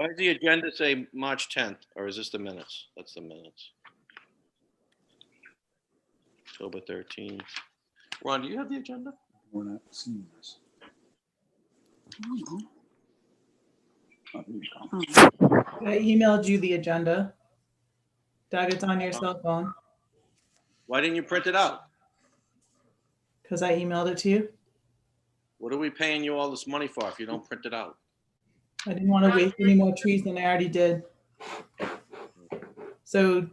Why does the agenda say March 10th, or is this the minutes? That's the minutes. October 13th. Ron, do you have the agenda? We're not seeing this. Oh, here you go. I emailed you the agenda. Doug, it's on your cell phone Why didn't you print it out? because I emailed it to you. What are we paying you all this money for if you don't print it out? I didn't want to waste any more trees than I already did. So, do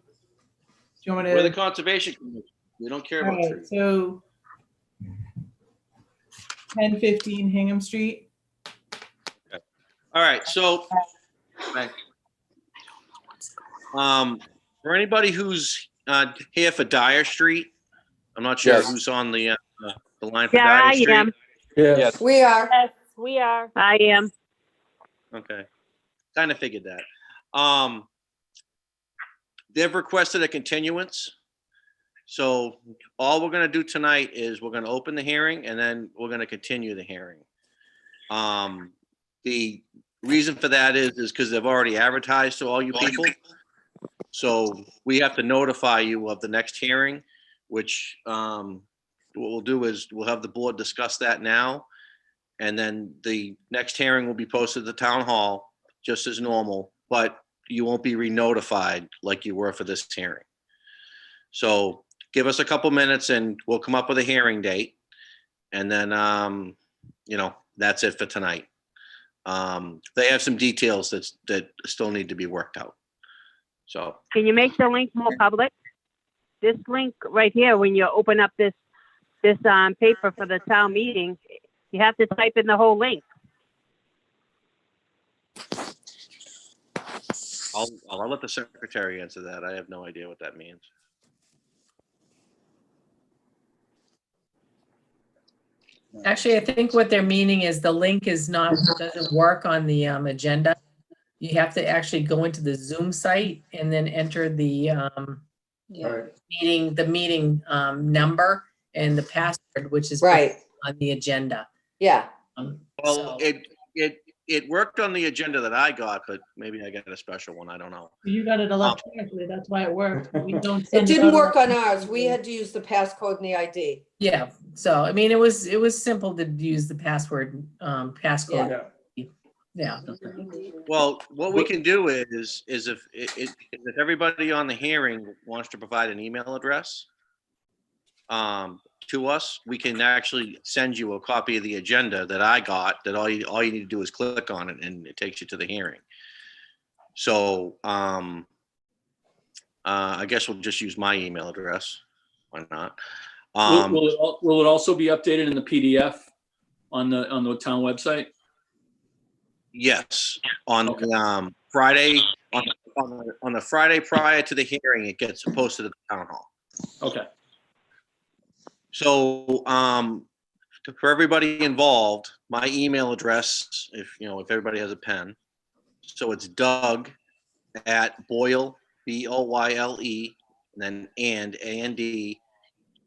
you want me We're the to? Conservation Commission. We don't care All about right, trees. so 1015 Hingham Street. All right, so for anybody who's here for Dyer Street, I'm not sure Yes. who's on the line for Yeah, Dyer I Street. am. Yes. We are. Yes, we are. I am. Okay, kind of figured that. They've requested a continuance. So all we're gonna do tonight is we're gonna open the hearing and then we're gonna continue the hearing. The reason for that is because they've already advertised to all you people. So we have to notify you of the next hearing, which what we'll do is we'll have the board discuss that now. And then the next hearing will be posted at the town hall, just as normal, but you won't be re-notified like you were for this hearing. So give us a couple minutes and we'll come up with a hearing date. And then, that's it for tonight. They have some details that still need to be worked out. So, Can you make the link more public? This link right here, when you open up this paper for the town meeting, you have to type in the whole link. I'll let the secretary answer that. I have no idea what that means. Actually, I think what they're meaning is the link doesn't work on the agenda. You have to actually go into the Zoom site and then enter the meeting number and the password, which is Right. on the agenda. Yeah. Well, it worked on the agenda that I got, but maybe I got a special one. I don't know. You got it electronically. That's why it worked. We don't It send didn't out work on electronically. ours. We had to use the passcode and the ID. Yeah, so I mean, it was simple to use the passcode. Yeah. Well, what we can do is if everybody on the hearing wants to provide an email address to us, we can actually send you a copy of the agenda that I got, that all you need to do is click on it and it takes you to the hearing. So I guess we'll just use my email address. Why not? Will it also be updated in the PDF on the town website? Yes, on Okay. Friday, on the Friday prior to the hearing, it gets posted at the town hall. Okay. So, for everybody involved, my email address, if everybody has a pen, so it's Doug at Boyle, Boyle, and then and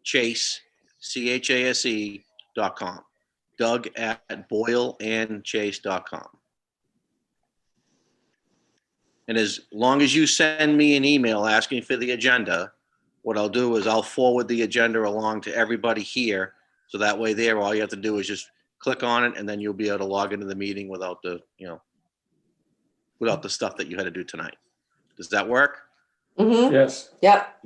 Chase, CHASE.com. Doug at BoyleandChase.com. And as long as you send me an email asking for the agenda, what I'll do is I'll forward the agenda along to everybody here. So that way there, all you have to do is just click on it and then you'll be able to log into the meeting without the stuff that you had to do tonight. Does that work? Mm-hmm. Yes. Yep.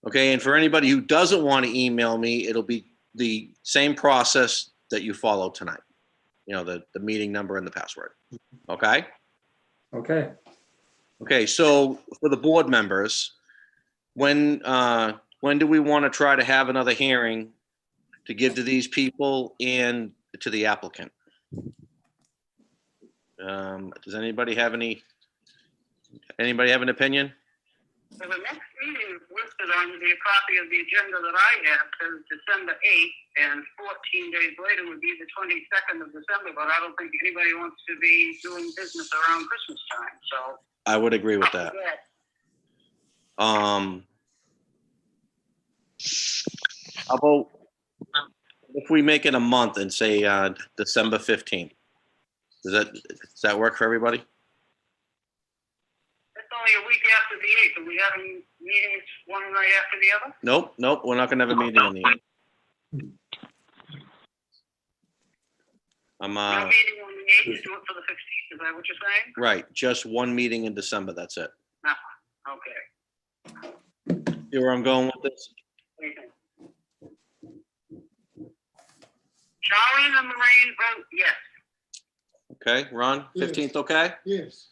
Okay, and for anybody who doesn't want to email me, it'll be the same process that you follow tonight. The meeting number and the password. Okay? Okay. Okay, so for the board members, when do we want to try to have another hearing to give to these people and to the applicant? Does anybody have an opinion? So the next meeting is listed on the copy of the agenda that I have, says December 8th, and 14 days later would be the 22nd of December, but I don't think anybody wants to be doing business around Christmas time, so. I would agree with that. How about if we make it a month and say December 15th? Does that work for everybody? only a week after the 8th. Are we having meetings one night after the other? Nope, nope, we're not gonna have a meeting on the 8th. I'm, No meeting on the 8th, do it for the 15th, is that what you're saying? right, just one meeting in December, that's it. Okay. See where I'm going with this? Charlene and Lorraine vote yes. Okay, Ron, 15th, okay? Yes.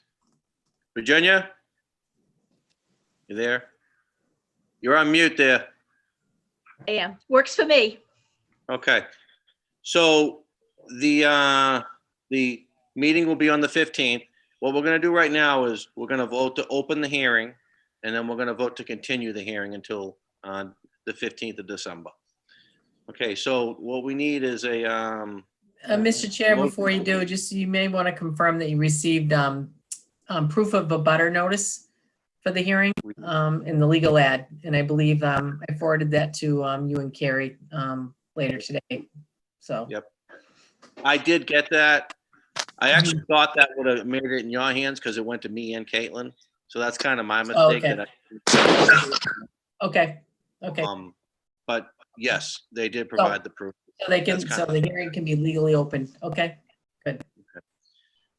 Virginia? You there? You're on mute there. I am. Works for me. Okay. So the meeting will be on the 15th. What we're gonna do right now is we're gonna vote to open the hearing, and then we're gonna vote to continue the hearing until the 15th of December. Okay, so what we need is a, Mr. Chair, before you do, just, you may want to confirm that you received proof of a butter notice for the hearing in the legal ad. And I believe I forwarded that to you and Carrie later today. So. Yep. I did get that. I actually thought that would have made it in your hands because it went to me and Caitlin. So that's kind of my mistake. Okay. that Okay. But yes, they did provide the proof. So they can, That's so kind the hearing can be legally open. Okay.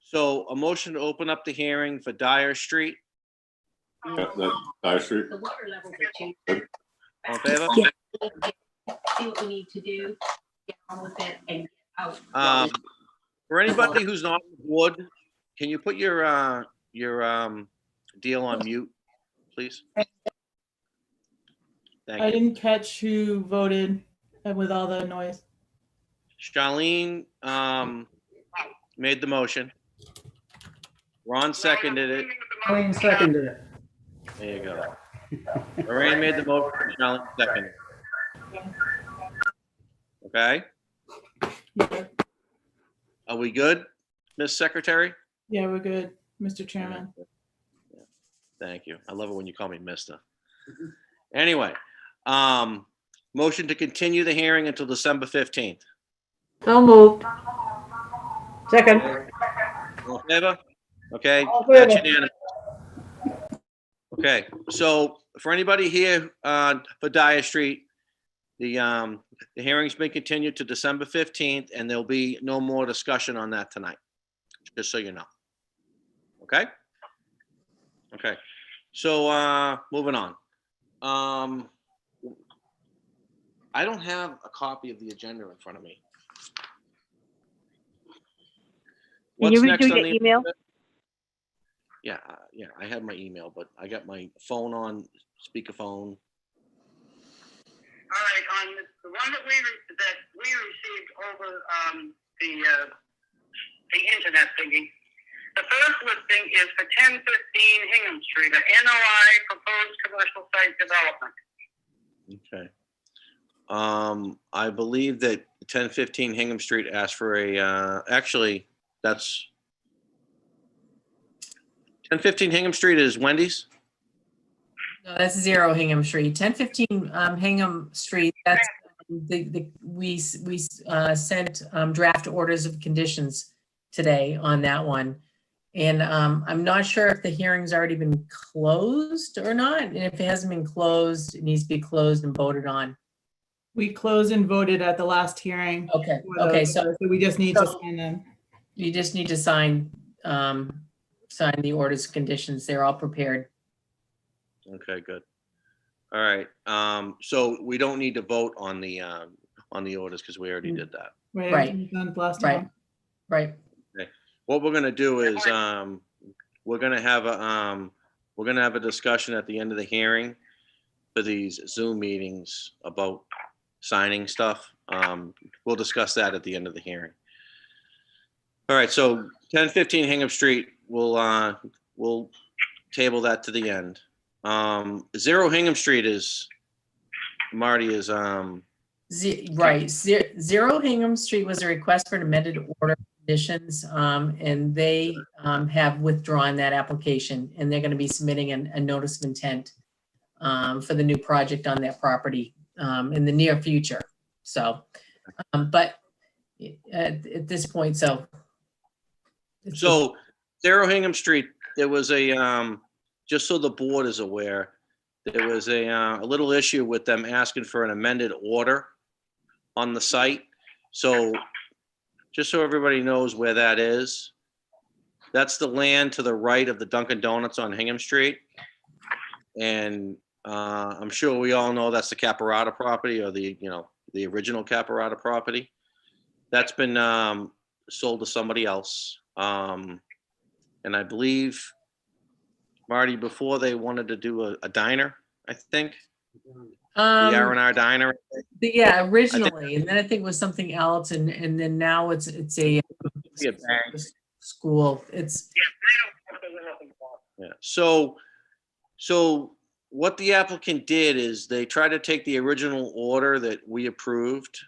So a motion to open up the hearing for Dyer Street. Dyer Street. The water levels are changing. All in favor? See what we need to do, get on with it and get out. For anybody who's not on the board, can you put your deal on mute, please? Thank I you. didn't catch who voted with all the noise. Charlene made the motion. Ron seconded it. Colleen seconded it. There you go. Lorraine made the motion, Charlene seconded. Okay, Yeah, are we good, Ms. Secretary? yeah, we're good, Mr. Chairman. Thank you. I love it when you call me mister. Anyway, motion to continue the hearing until December 15th. So moved. Second. All in favor? Okay, All in favor. that's unanimous. Okay, so for anybody here for Dyer Street, the hearing's been continued to December 15th, and there'll be no more discussion on that tonight, just so you know. Okay? Okay, so moving on. I don't have a copy of the agenda in front of me. Can you What's next redo on your the email? agenda? Yeah, I have my email, but I got my phone on speakerphone. All right, on the one that we received over the internet thingy, the first listing is for 1015 Hingham Street, a NOI proposed commercial site development. Okay. I believe that 1015 Hingham Street asked for a, actually, that's 1015 Hingham Street is Wendy's? No, that's 0 Hingham Street. 1015 Hingham Street, that's we sent draft orders of conditions today on that one. And I'm not sure if the hearing's already been closed or not. And if it hasn't been closed, it needs to be closed and voted on. We closed and voted at the last hearing. Okay, okay, so We just need to sign them. you just need to sign the orders of conditions. They're all prepared. Okay, good. All right, so we don't need to vote on the orders because we already did that. Right. we done last Right. time. Right. What we're gonna do is, we're gonna have a discussion at the end of the hearing for these Zoom meetings about signing stuff. We'll discuss that at the end of the hearing. All right, so 1015 Hingham Street, we'll table that to the end. 0 Hingham Street is, Marty is, Right. 0 Hingham Street was a request for an amended order of conditions, and they have withdrawn that application, and they're going to be submitting a notice of intent for the new project on that property in the near future. So, but at this point, so. 0 Hingham Street, there was a, just so the board is aware, there was a little issue with them asking for an amended order on the site. So just so everybody knows where that is, that's the land to the right of the Dunkin' Donuts on Hingham Street. And I'm sure we all know that's the Caparata property, or the original Caparata property. That's been sold to somebody else. And I believe, Marty, before they wanted to do a diner, I think, the R&R diner. Yeah, originally, and then I think it was something else, and then now it's a Yeah, bank. school. It's Yeah. So what the applicant did is they tried to take the original order that we approved,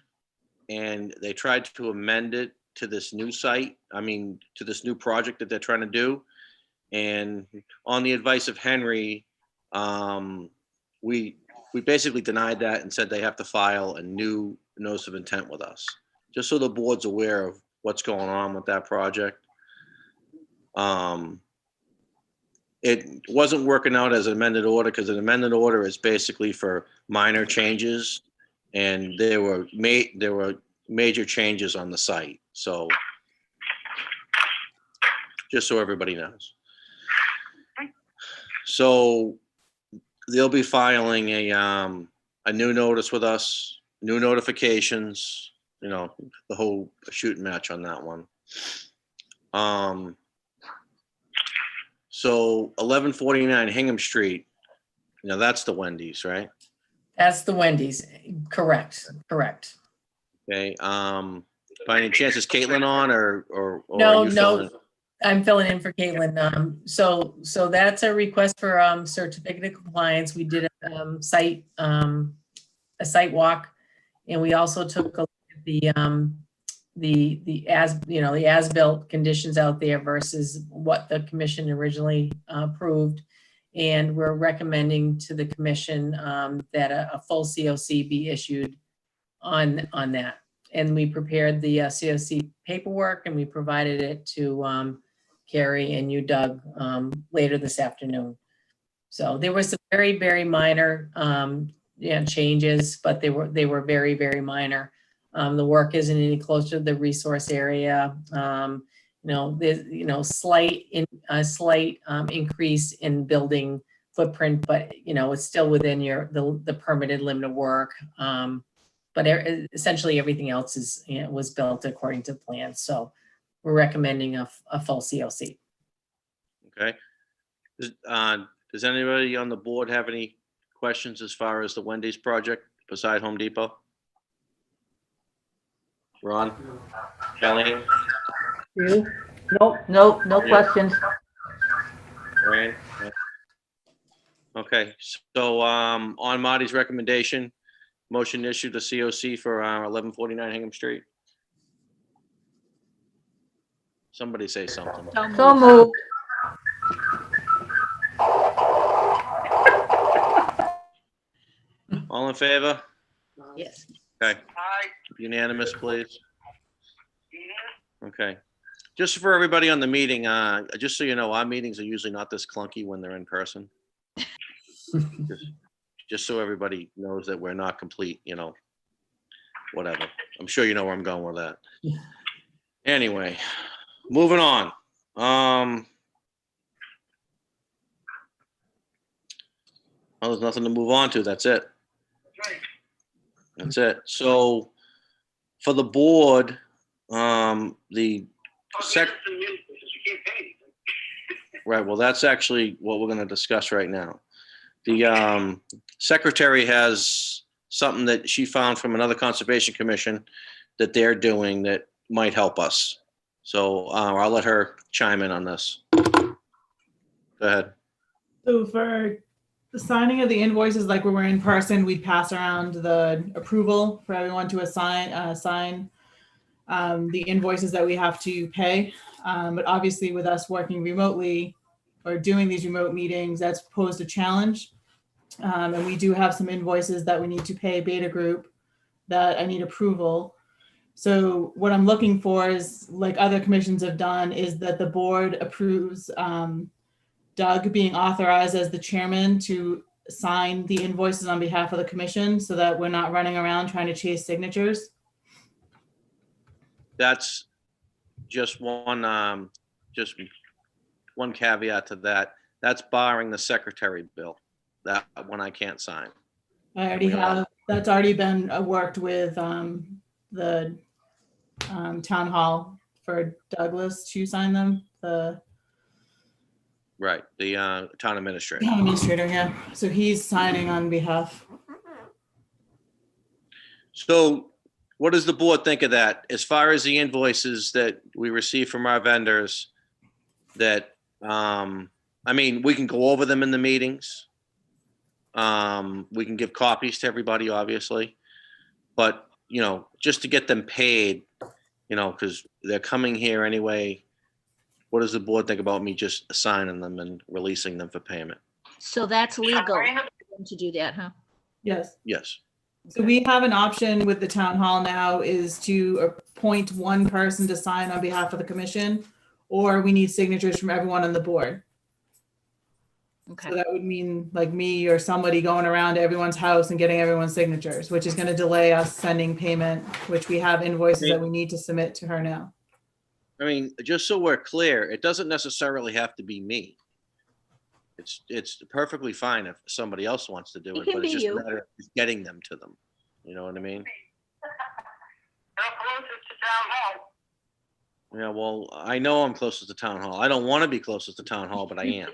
and they tried to amend it to this new site. To this new project that they're trying to do. And on the advice of Henry, we basically denied that and said they have to file a new notice of intent with us, just so the board's aware of what's going on with that project. It wasn't working out as an amended order, because an amended order is basically for minor changes, and there were major changes on the site. So just so everybody knows. So they'll be filing a new notice with us, new notifications, the whole shooting match on that one. So 1149 Hingham Street, that's the Wendy's, right? That's the Wendy's. Correct. Okay. By any chance is Caitlin on, or No, are you filling? I'm filling in for Caitlin. So that's a request for certificate of compliance. We did a site walk, and we also took a look at the as-built conditions out there versus what the commission originally approved. And we're recommending to the commission that a full COC be issued on that. And we prepared the COC paperwork, and we provided it to Carrie and you, Doug, later this afternoon. So there were some very, very minor changes, but they were very, very minor. The work isn't any closer to the resource area. There's slight increase in building footprint, but it's still within the permitted limit of work. But essentially everything else was built according to plan. So we're recommending a full COC. Okay. Does anybody on the board have any questions as far as the Wendy's project beside Home Depot? Ron? Kelly? You? Nope, no questions. Rand? Okay, so on Marty's recommendation, motion issued the COC for 1149 Hingham Street. Somebody say something. So moved. All in favor? Yes. Okay, Aye. unanimous, please. Okay. Just for everybody on the meeting, just so you know, our meetings are usually not this clunky when they're in person. Just so everybody knows that we're not complete, whatever. I'm sure you know where I'm going with that. Anyway, moving on. Well, there's nothing to move on to. That's it. That's it. So for the board, the right, well, that's actually what we're going to discuss right now. The secretary has something that she found from another conservation commission that they're doing that might help us. So I'll let her chime in on this. Go ahead. So for the signing of the invoices, like we were in person, we'd pass around the approval for everyone to sign the invoices that we have to pay. But obviously with us working remotely or doing these remote meetings, that's posed a challenge. And we do have some invoices that we need to pay Beta Group that I need approval. So what I'm looking for is, like other commissions have done, is that the board approves Doug Doug being authorized as the chairman to sign the invoices on behalf of the commission so that we're not running around trying to chase signatures. That's just one caveat to that. That's barring the secretary bill. That one I can't sign. I already have, that's already been worked with the town hall for Douglas to sign them, the Right, the town administrator. town administrator, yeah. So he's signing on behalf. So what does the board think of that? As far as the invoices that we receive from our vendors, that, I mean, we can go over them in the meetings. We can give copies to everybody, obviously. But, you know, just to get them paid, you know, because they're coming here anyway. What does the board think about me just assigning them and releasing them for payment? So that's legal to do that, huh? Yes. Yes. So we have an option with the town hall now is to appoint one person to sign on behalf of the commission, or we need signatures from everyone on the board. Okay. So that would mean like me or somebody going around to everyone's house and getting everyone's signatures, which is going to delay us sending payment, which we have invoices that we need to submit to her now. I mean, just so we're clear, it doesn't necessarily have to be me. It's perfectly fine if somebody else wants to do It it, can but it's be just a you. matter of getting them to them. You know what I mean? How close is to town hall? Yeah, well, I know I'm closest to town hall. I don't want to be closest to town hall, but I am.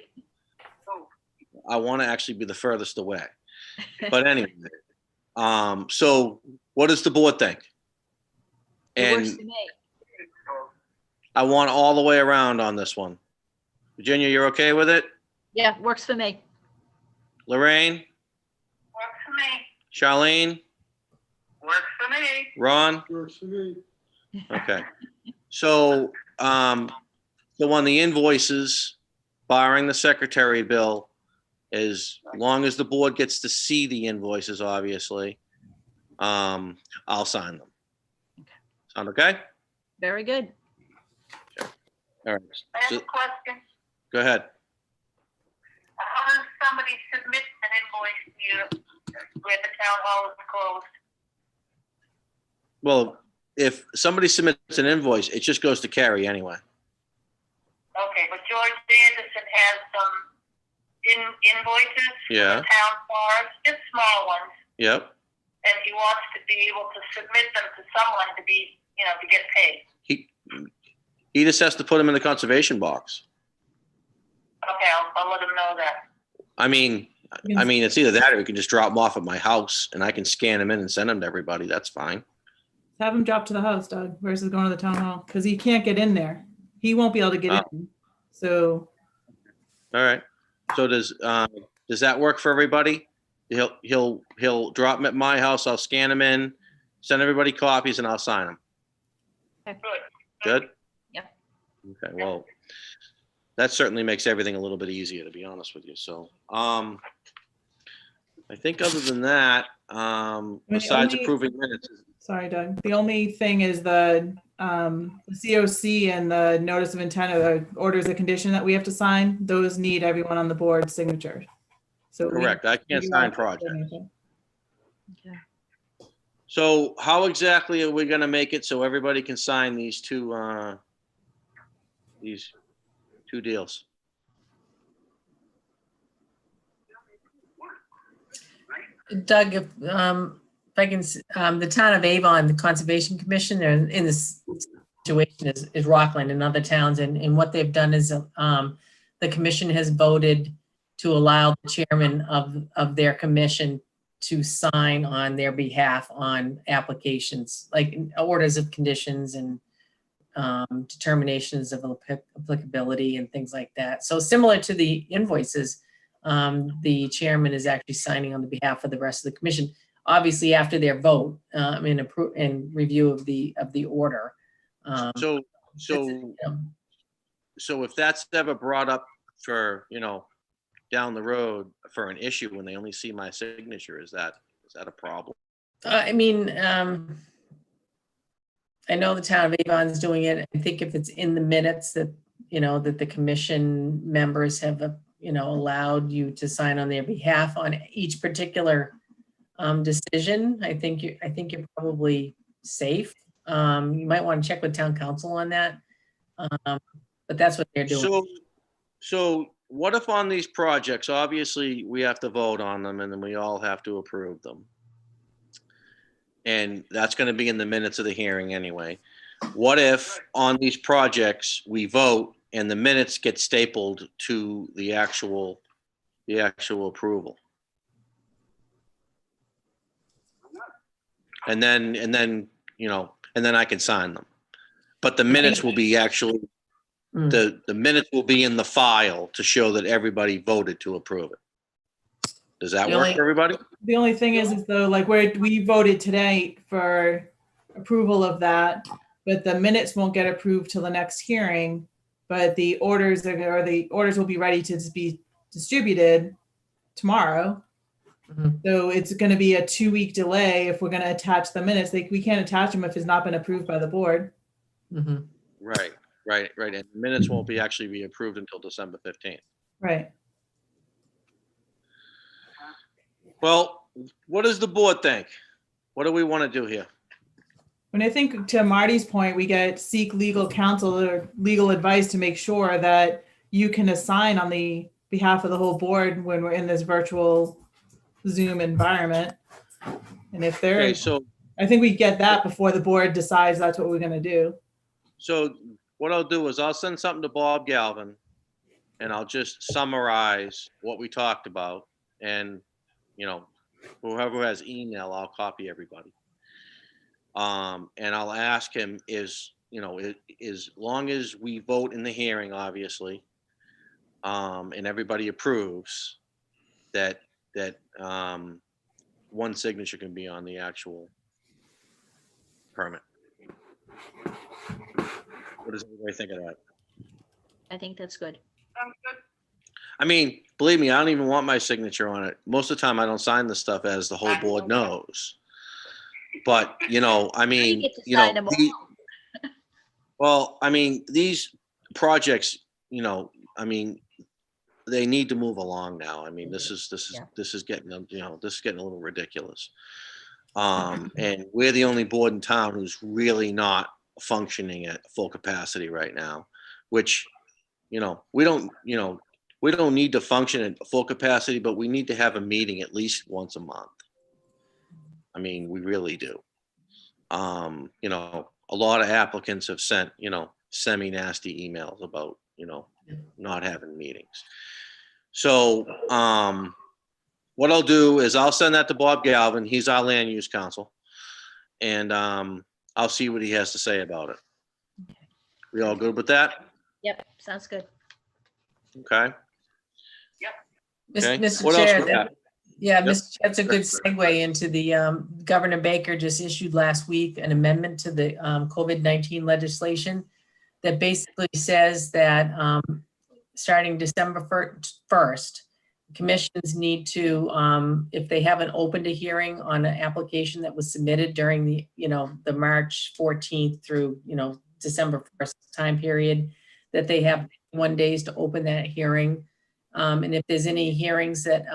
I want to actually be the furthest away. But anyway, so what does the board think? It works And for me. I want all the way around on this one. Virginia, you're okay with it? Yeah, works for me. Lorraine, Works for me. Charlene, Works for me. Ron? Okay. So, so on the invoices, barring the secretary bill, as long as the board gets to see the invoices, obviously, I'll sign them. Sound okay? Very good. All right. I have So, a question. go ahead. How does somebody submit an invoice to you where the town hall is closed? Well, if somebody submits an invoice, it just goes to Carrie anyway. Okay, but George Anderson has some invoices for Yeah. the town forest, just small ones, Yep. and he wants to be able to submit them to someone to be, to get paid. He just has to put them in the conservation box. Okay, I'll let him know that. I mean, it's either that or we can just drop them off at my house and I can scan them in and send them to everybody. That's fine. Have him drop to the house, Doug, versus going to the town hall, because he can't get in there. He won't be able to get in. So All right. So does that work for everybody? He'll drop them at my house. I'll scan them in, send everybody copies, and I'll sign them. Good. Good? Yep. Okay, well, that certainly makes everything a little bit easier, to be honest with you. So, I think other than that, besides only- approving minutes, sorry, Doug. The only thing is the COC and the notice of intent of the orders of condition that we have to sign. Those need everyone on the board signature. So we- correct, I can't we sign are- projects. Okay. So how exactly are we gonna make it so everybody can sign these two deals? Doug, if I can, the town of Avon, the Conservation Commission, they're in this situation is Rockland and other towns. And what they've done is the commission has voted to allow the chairman of their commission to sign on their behalf on applications, like orders of conditions and determinations of applicability and things like that. So similar to the invoices, the chairman is actually signing on the behalf of the rest of the commission, obviously after their vote in review of the order. So Um, if that's ever brought up for, down the road for an issue when they only see my signature, is that a problem? I mean, I know the town of Avon is doing it. I think if it's in the minutes that, that the commission members have allowed you to sign on their behalf on each particular decision, I think you're probably safe. You might want to check with town council on that. But that's what they're doing. So what if on these projects, obviously, we have to vote on them and then we all have to approve them. And that's going to be in the minutes of the hearing anyway. What if on these projects, we vote and the minutes get stapled to the actual approval? And then I can sign them. But the minutes will be actually, the minutes will be in the file to show that everybody voted to approve it. Does that work for everybody? The only thing is though, like we voted today for approval of that, but the minutes won't get approved till the next hearing. But the orders will be ready to be distributed tomorrow. So it's going to be a 2-week delay if we're going to attach the minutes. We can't attach them if it's not been approved by the board. Right. And the minutes won't actually be approved until December 15th. Right. Well, what does the board think? What do we want to do here? And I think to Marty's point, we seek legal counsel or legal advice to make sure that you can assign on the behalf of the whole board when we're in this virtual Zoom environment. And if Okay, so I think we get that before the board decides that's what we're going to do. So what I'll do is I'll send something to Bob Galvin and I'll just summarize what we talked about. And, whoever has email, I'll copy everybody. And I'll ask him as long as we vote in the hearing, obviously, and everybody approves that one signature can be on the actual permit. What does everybody think of that? I think that's good. Sounds good. I mean, believe me, I don't even want my signature on it. Most of the time I don't sign the stuff, as the whole board knows. But, I mean, get to sign them all. well, I mean, these projects, I mean, they need to move along now. I mean, this is getting, this is getting a little ridiculous. And we're the only board in town who's really not functioning at full capacity right now, which, we don't need to function at full capacity, but we need to have a meeting at least once a month. I mean, we really do. A lot of applicants have sent, semi-nasty emails about, not having meetings. So what I'll do is I'll send that to Bob Galvin. He's our land use counsel. And I'll see what he has to say about it. We all good with that? Yep, sounds good. Okay. Okay. Mr. What else Chair, we got? Mr. Chair, that's a good segue into the, Governor Baker just issued last week an amendment to the COVID-19 legislation that basically says that starting December 1st, commissions need to, if they haven't opened a hearing on an application that was submitted during the, the March 14th through, December 1st time period, that they have 1 days to open that hearing. And if there's any hearings that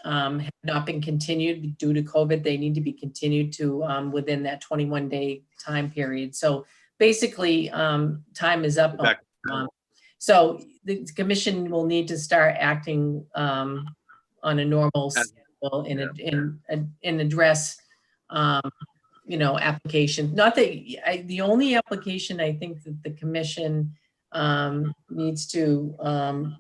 have not been continued due to COVID, they need to be continued to within that 21-day time period. So basically, time is up. So the commission will need to start acting on a normal schedule and address, application. Not that the only application I think that the commission needs to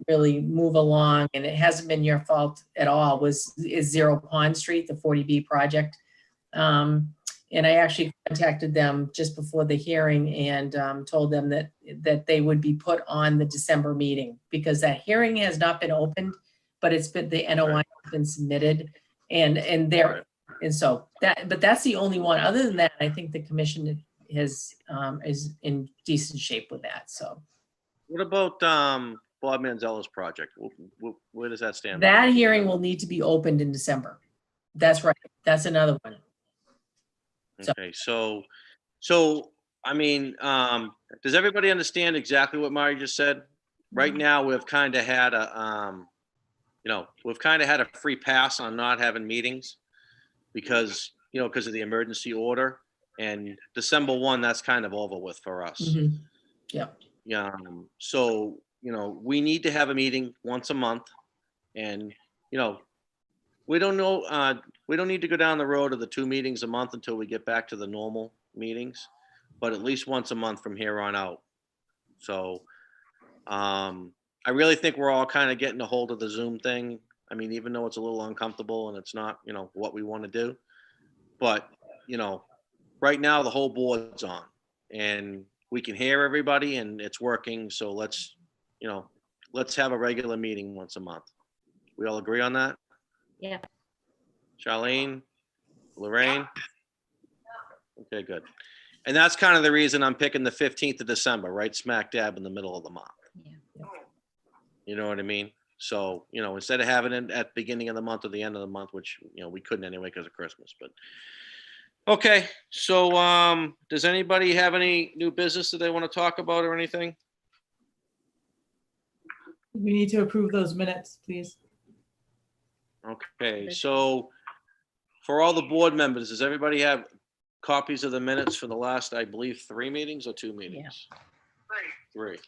really move along, and it hasn't been your fault at all, is Zero Pond Street, the 40B project. And I actually contacted them just before the hearing and told them that they would be put on the December meeting, because that hearing has not been opened, but the NOI has been submitted, but that's the only one. Other than that, I think the commission is in decent shape with that. So. What about Bob Manzella's project? Where does that stand? That hearing will need to be opened in December. That's right. That's another one. Okay, so I mean, does everybody understand exactly what Mari just said? right now we've kind of had we've kind of had a free pass on not having meetings because of the emergency order, and December 1, that's kind of over with for us. Mhm. Yep. Yeah. So, we need to have a meeting once a month, and, we don't know, we don't need to go down the road of the 2 meetings a month until we get back to the normal meetings, but at least once a month from here on out. So, I really think we're all kind of getting a hold of the Zoom thing. I mean, even though it's a little uncomfortable and it's not, what we want to do, but, right now the whole board's on and we can hear everybody and it's working. So let's have a regular meeting once a month. We all agree on that? Yeah. Charlene, Lorraine? Okay, good. And that's kind of the reason I'm picking the 15th of December, right smack dab in the middle of the month. Yeah. You know what I mean? So, instead of having it at the beginning of the month or the end of the month, which, we couldn't anyway because of Christmas, but. Okay, so does anybody have any new business that they want to talk about or anything? We need to approve those minutes, please. Okay, so for all the board members, does everybody have copies of the minutes for the last, I believe, 3 meetings or 2 meetings? 3.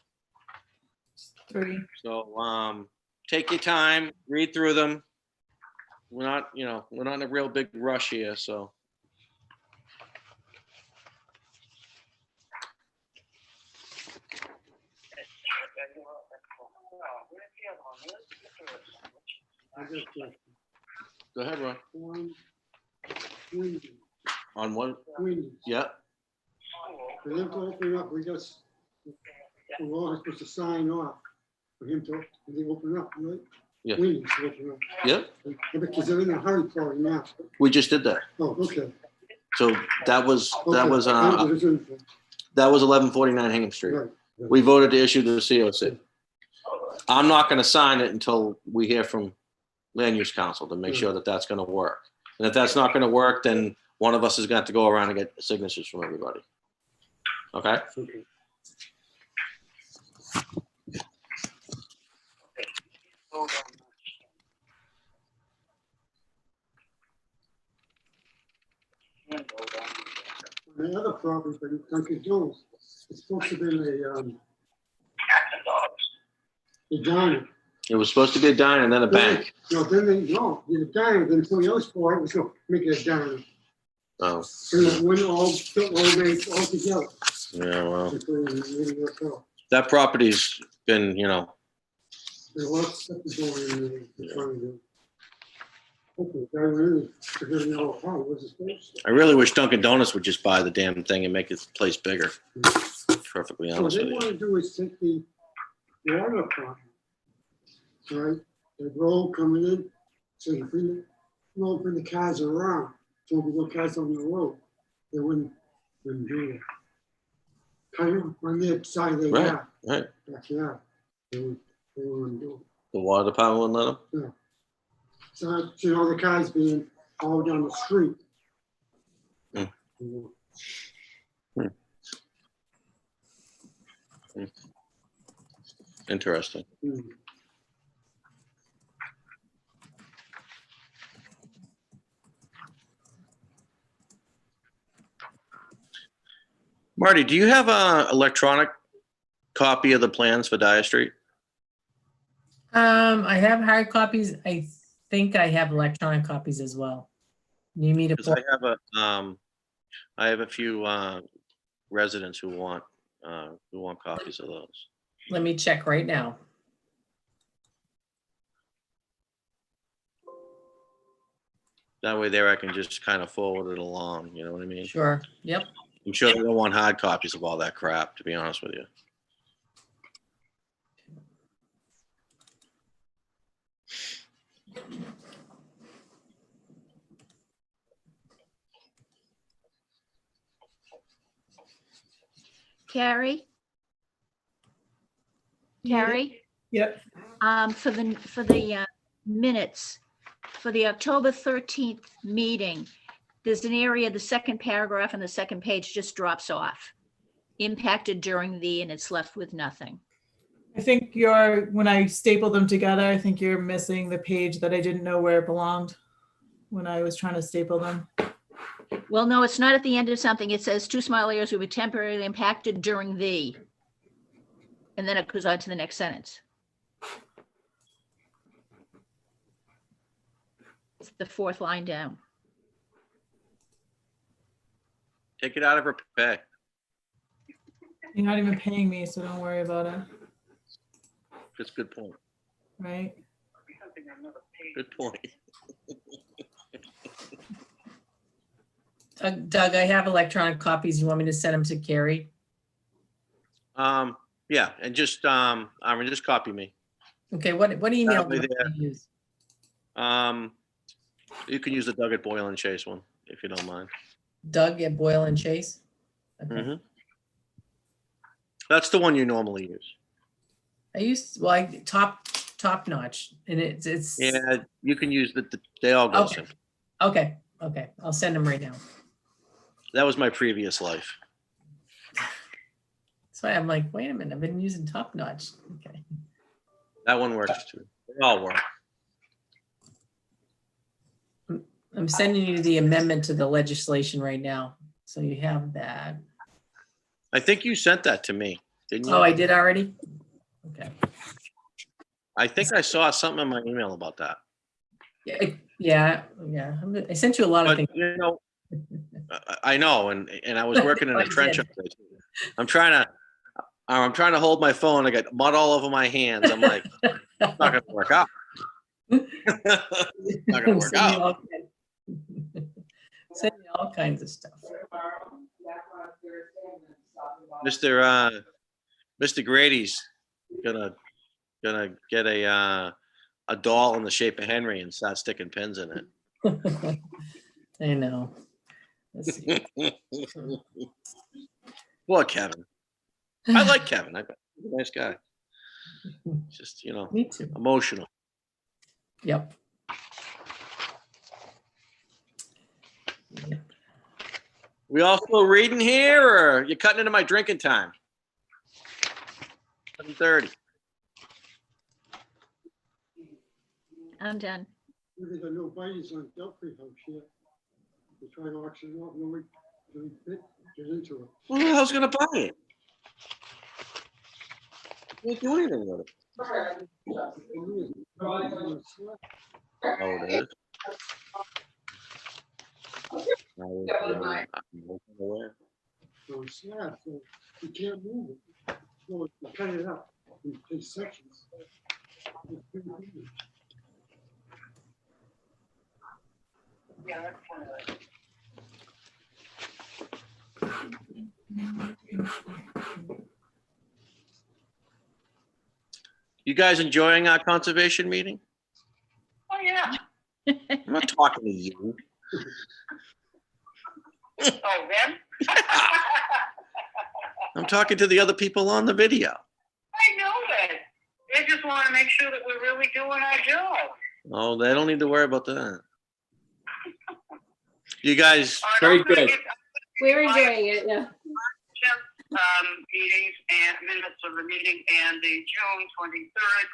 3. So take your time, read through them. We're not in a real big rush here, so. Go ahead, Ron. On what? Yeah. For him to open up, we're all supposed to sign off for him to open up, right? Yeah. We need to open up. Yeah, Because they're in a hurry for it now. we just did that. Oh, okay. So that was Okay. 1149 Hingham Street. Right. We voted to issue the COC. I'm not going to sign it until we hear from Land Use Council to make sure that that's going to work. And if that's not going to work, then one of us is going to have to go around and get signatures from everybody. Okay? Okay. The other property for Dunkin' Donuts, it's supposed to be a diner. It was supposed to be a diner and then a bank. No, then the diner, then somebody else bought it, was going to make it a diner. Oh, So it went all made all together. yeah, well, It really worked out. that property's been, There was stuff going in there. Okay, that really, they're gonna know how it was supposed to. I really wish Dunkin' Donuts would just buy the damn thing and make this place bigger. Perfectly So what honest they with you. want to do is take the water plant, right, the road coming in, so you bring the cars around, so we go cars on the road, they wouldn't do that. Kind of on the side of the Right, yard, right. backyard, they wouldn't do it. The water department wouldn't let them? So, the cars being all down the street. Hmm. Interesting. Mm. Marty, do you have a electronic copy of the plans for Dyer Street? I have hard copies. I think I have electronic copies as well. Need me to Because pull? I have a few residents who want copies of those. Let me check right now. That way there I can just kind of forward it along, you know what I mean? Sure. Yep. I'm sure they don't want hard copies of all that crap, to be honest with you. Carrie? Carrie? Yep. For the minutes, for the October 13th meeting, there's an area, the second paragraph on the second page just drops off. Impacted during the, and it's left with nothing. I think when I stapled them together, I think you're missing the page that I didn't know where it belonged when I was trying to staple them. Well, no, it's not at the end of something. It says 2 small areas will be temporarily impacted during the, and then it goes on to the next sentence. It's the 4th line down. Take it out of her pay. You're not even paying me, so don't worry about it, That's a good point. right? Good point. Doug, I have electronic copies. You want me to send them to Carrie? Yeah, and just copy me. Okay, what email do Probably you want me to use? You can use the Doug at Boyle and Chase one, if you don't mind. Doug at Boyle and Chase? Okay. Mhm. That's the one you normally use. Top notch, and it's. Yeah, you can use they all go Okay. simple. Okay, I'll send them right now. That was my previous life. So I'm like, wait a minute, I've been using top notch. Okay. That one works too. They all work. I'm sending you the amendment to the legislation right now. So you have that. I think you sent that to me, didn't you? Oh, I did already? Okay. I think I saw something in my email about that. Yeah. I sent you a lot of But things. you know, I know, and I was working in I a trench did. up there. Too. I'm trying to hold my phone. I got mud all over my hands. I'm like, it's not gonna work out. It's not gonna work out. Send me all kinds of stuff. Mr. Grady's gonna get a doll in the shape of Henry and start sticking pins in it. I know. Let's see. Poor Kevin. I like Kevin. He's a nice guy. Just, Me too. emotional. Yep. We all still reading here, or you cutting into my drinking time? 7:30. I'm done. They got no buyers on Delphi House yet. They try to auction it off, nobody get into it. Who the hell's gonna buy it? Can't do anything with it. Oh, it is. So it's slab, so you can't move it. So you cut it up in sections. Yeah, that's kind of it. You guys enjoying our conservation meeting? Oh, yeah. I'm not talking to you. Oh, them? I'm talking to the other people on the video. I know that. They just want to make sure that we're really doing our job. Oh, they don't need to worry about that. You guys, Very good. We're enjoying it, yeah. Meetings and minutes of the meeting and the June 23rd,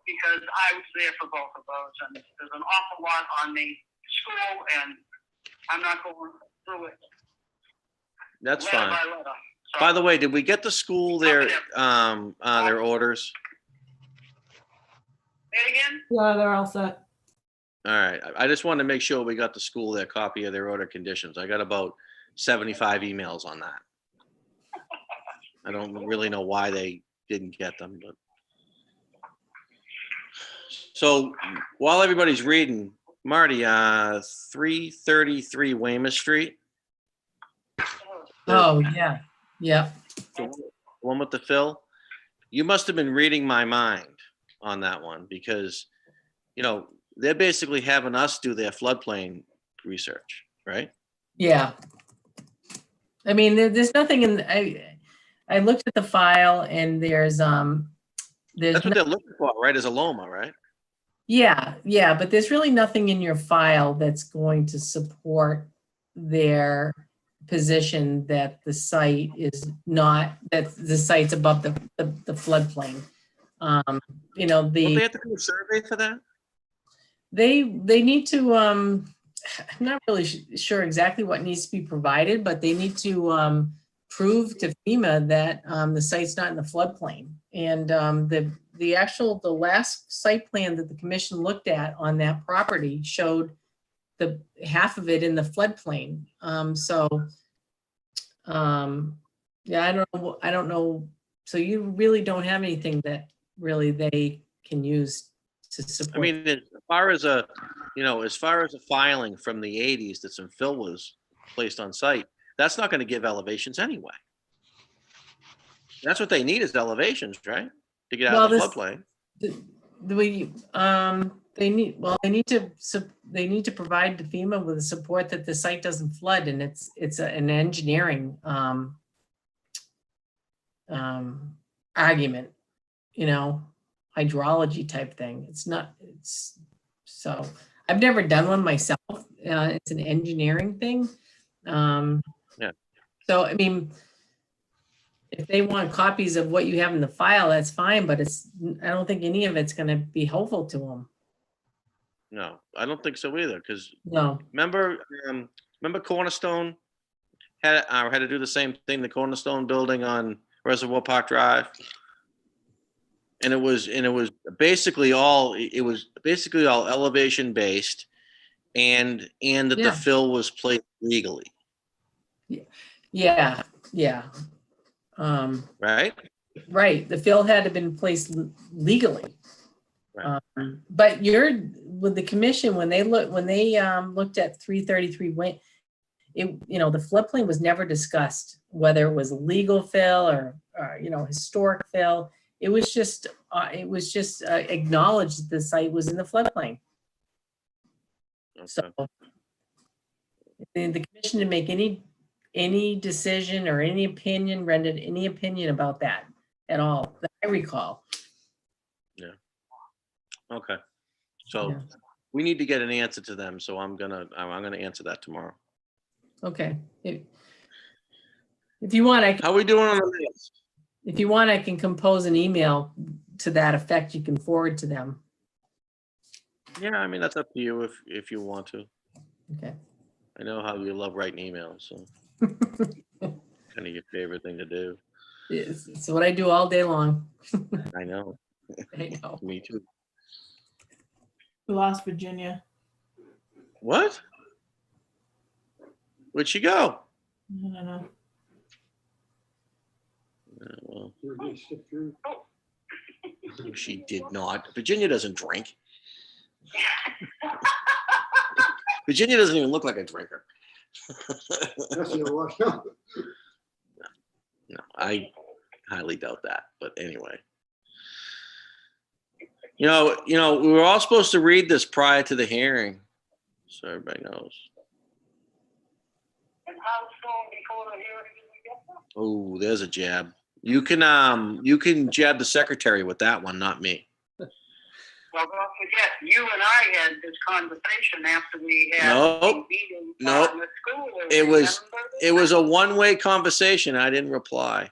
because I was there for both of those, and there's an awful lot on the school, and I'm not going through it that's letter fine. by letter. So, By the way, did we get the school their orders? say it again? Yeah, they're all set. All right. I just wanted to make sure we got the school their copy of their order conditions. I got about 75 emails on that. I don't really know why they didn't get them, but. So while everybody's reading, Marty, 333 Weymouth Street. Oh, yeah. Yep. The one with the fill. You must have been reading my mind on that one because, they're basically having us do their floodplain research, right? Yeah. I mean, there's nothing in, I looked at the file and there's That's what they're looking for, right? Is a Loma, right? yeah, but there's really nothing in your file that's going to support their position that the site is not, that the site's above the floodplain. You know, Don't they have to do a survey for that? they need to, I'm not really sure exactly what needs to be provided, but they need to prove to FEMA that the site's not in the floodplain. And the last site plan that the commission looked at on that property showed the half of it in the floodplain. Yeah, I don't know. So you really don't have anything that really they can use to support. I mean, as far as a filing from the 80s that some fill was placed on site, that's not going to give elevations anyway. That's what they need is elevations, right? To get out of the floodplain. They need to provide the FEMA with the support that the site doesn't flood, and it's an engineering argument, you know, hydrology type thing. So I've never done one myself. It's an engineering thing. Yeah. So, I mean, if they want copies of what you have in the file, that's fine, but I don't think any of it's going to be helpful to them. No, I don't think so either. Because No. remember Cornerstone had to do the same thing. The Cornerstone building on Reservoir Park Drive, and it was basically all elevation based, and that Yeah. the fill was placed legally. Yeah. Right. Right. The fill had to have been placed legally. Right. But with the commission, when they looked at 333 Wayne, the floodplain was never discussed, whether it was legal fill or historic fill. It was just acknowledged that the site was in the floodplain. Okay. So the commission didn't make any decision or rendered any opinion about that at all that I recall. Okay. So Yeah. we need to get an answer to them. So I'm gonna answer that tomorrow. Okay. If you want, How are we doing on the list? if you want, I can compose an email to that effect. You can forward to them. Yeah, I mean that's up to you if you want to. Okay. I know how you love writing emails, so kind of your favorite thing to do. It's what I do all day long. I know. I know. Me too. We lost Virginia. What? Where'd she go? I don't know. Well, You're gonna skip through. she did not. Virginia doesn't drink. Virginia doesn't even look like a drinker. That's your luck. No, I highly doubt that. But anyway. We were all supposed to read this prior to the hearing, so everybody knows. And how soon before the hearing do we get them? Oh, there's a jab. You can jab the secretary with that one, not me. Well, don't forget, you and I had this conversation after we had Nope. the meeting Nope. on the school. It was remember? a one-way conversation. I didn't reply.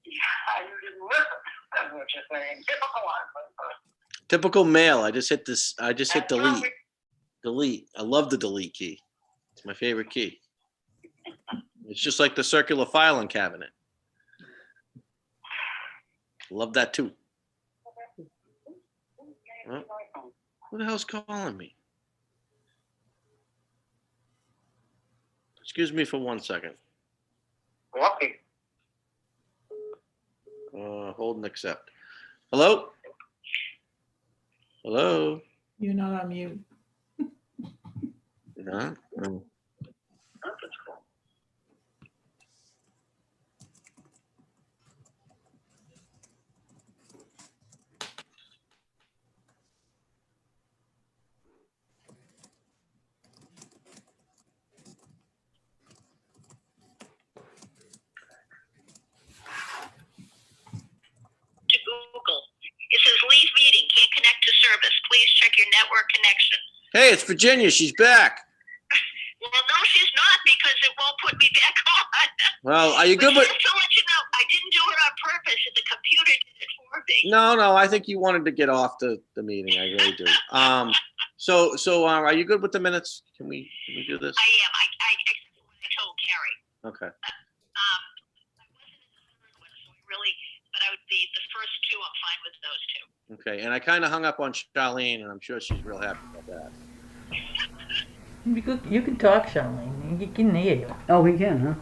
Yeah, you didn't listen. That's what you're saying. Typical one. Typical male. I just hit That's delete. what we- Delete. I love the delete key. It's my favorite key. It's just like the circular filing cabinet. Love that too. Well, who the hell's calling me? Excuse me for 1 second. Okay. Hold and accept. Hello? Hello? You're not on mute. No? Oh. To Google. It says leave meeting, can't connect to service. Please check your network connection. Hey, it's Virginia. She's back. Well, no, she's not because it won't put me back on. Well, are you But good with? just to let you know, I didn't do it on purpose. The computer did it for No, I think you wanted to get off the meeting. I really do. So are you good with the minutes? Can we do this? I am. I except for what I told Carrie. Okay. I wasn't in the third one, so but I would be the first two. I'm fine with those two. Okay, and I kind of hung up on Charlene, and I'm sure she's real happy about that. You can talk, Charlene. You can hear you. Oh, we can, huh?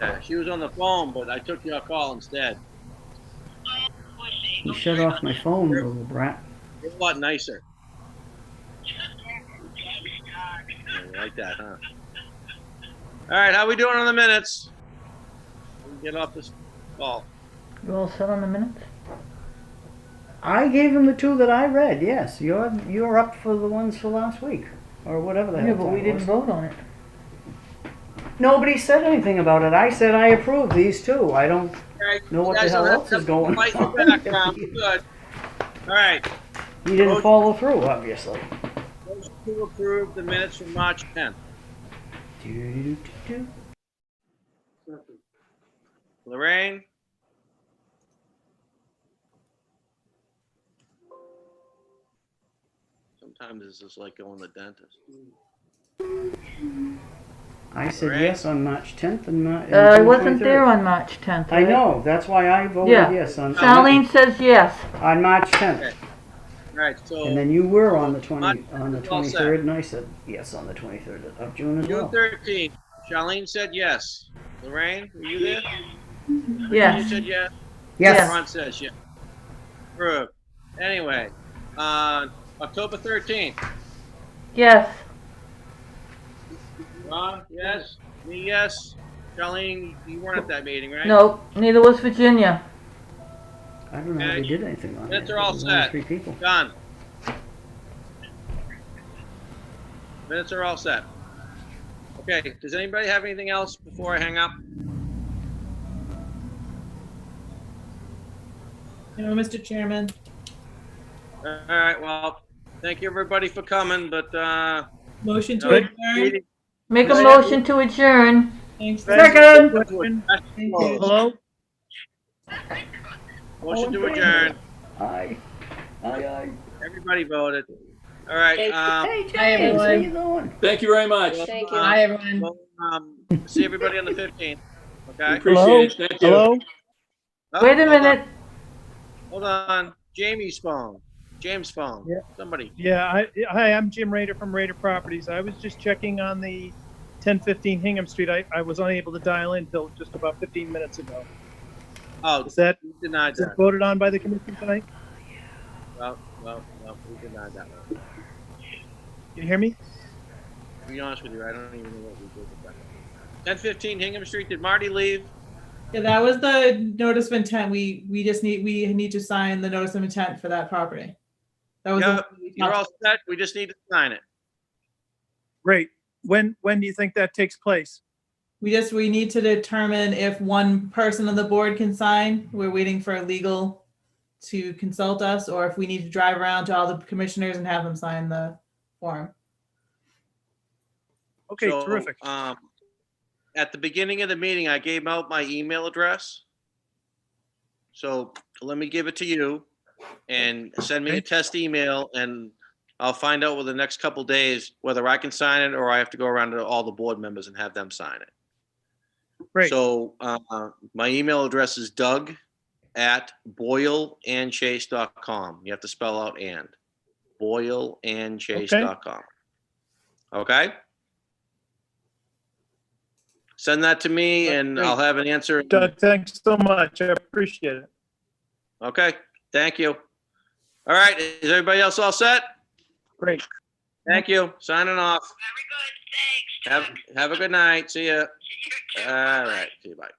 Yeah, she was on the phone, but I took your call instead. Oh, was she? You shut off my phone, little brat. You're a lot nicer. Thanks, Doug. Yeah, you like that, huh? All right, how we doing on the minutes? We can get off this call. You all set on the minutes? I gave him the two that I read, yes. You're up for the ones for last week, or whatever the hell Yeah, but we time it didn't was. vote on it. Nobody said anything about it. I said I approve these two. I don't Right, know what you the guys hell don't have else to is going fight in the on. background. We're good. All right. He didn't follow through, obviously. Motion to approve the minutes from March 10th. Do-do-do-do-do. Lorraine? Sometimes it's just like going to the dentist. I said Right. yes on March 10th and I June wasn't 23rd. there on March 10th. I know, that's why I voted Yeah. yes on Charlene says yes. on March 10th. Okay. All right, so And then you were on the March 23rd, and I said yes on the 23rd of June as June well. 13th, Charlene said yes. Lorraine, were you there? You Yes. said yes? Yes. Ron says yes. Approved. Anyway, October 13th. Yes. Ron, yes. Me, yes. Charlene, you weren't at that meeting, right? No, neither was Virginia. I don't know if Okay. they did anything on Minutes that. are all There was only set. 3 people. Done. Minutes are all set. Okay, does anybody have anything else before I hang up? No, Mr. Chairman. All right, well, thank you everybody for coming, but, Motion to no, adjourn. meeting- Make a motion to adjourn. Thanks. Second. Thank you. Hello? Motion to adjourn. Aye. Aye. Everybody voted. All right, Hey, James, how everyone. you doing? Thank you very much. Thank you. Hi, everyone. well, see everybody on the 15th, We okay? appreciate it. Thank you. Oh, Wait a hold on, minute. Hold on, Jamie's phone, James' phone, Yeah. somebody. Yeah, hi, I'm Jim Rader from Rader Properties. I was just checking on the 1015 Hingham Street. I was unable to dial in until just about 15 minutes ago. Oh, Is that we denied is it that. voted on by the commission tonight? Well, we denied that one. Can you hear me? To be honest with you, I don't even know what we did with that. 1015 Hingham Street, did Marty leave? Yeah, that was the notice of intent. We need to sign the notice of intent for that property. That was the Yep, one we you're all talked- set, we just need to sign it. Great. When do you think that takes place? we need to determine if one person on the board can sign. We're waiting for legal to consult us, or if we need to drive around to all the commissioners and have them sign the form. Okay, So, terrific. At the beginning of the meeting, I gave out my email address. So let me give it to you and send me a Okay. test email, and I'll find out with the next couple days whether I can sign it or I have to go around to all the board members and have them sign it. Great. So my email address is doug@boyleandchase.com. You have to spell out and. boyleandchase.com. Okay? Send that to me and I'll have an answer. Doug, thanks so much. I appreciate it. Okay, thank you. All right, is everybody else all set? Great. Thank you. Signing off. Very good. Thanks, Doug. Have a good night. See ya. You too. All right, see you. Bye.